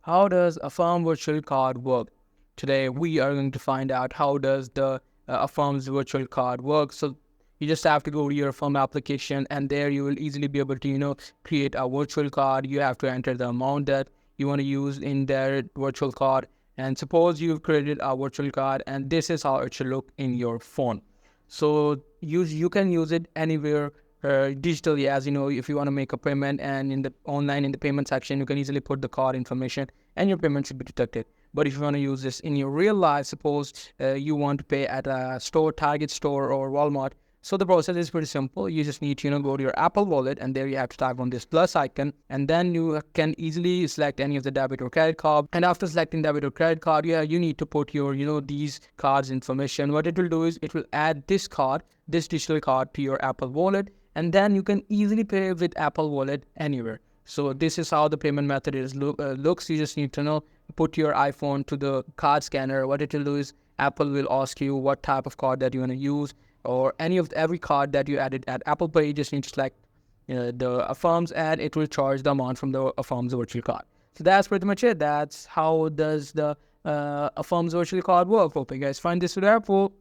How does Affirm Virtual Card work? Today we are going to find out how does the Affirm's Virtual Card work. So you just have to go to your Affirm application, and there you will easily be able to create a virtual card. You have to enter the amount that you want to use in their virtual card, and suppose you've created a virtual card, and this is how it should look in your phone. So you can use it anywhere digitally, as you know, if you want to make a payment, and in the online in the payment section you can easily put the card information and your payment should be detected. But if you want to use this in your real life, suppose you want to pay at a store, Target store or Walmart. So the process is pretty simple. You just need to go to your Apple Wallet, and there you have to tap on this plus icon, and then you can easily select any of the debit or credit card. And after selecting debit or credit card, you need to put your these cards information. What it will do is it will add this card, this digital card, to your Apple Wallet, and then you can easily pay with Apple Wallet anywhere. So this is how the payment method looks. You just need to put your iPhone to the card scanner. What it will do is Apple will ask you what type of card that you want to use, or every card that you added at Apple Pay. You just need to select the Affirm's ad. It will charge the amount from the Affirm's virtual card. So that's pretty much it. That's how does the Affirm's virtual card work. Hope you guys find this video helpful.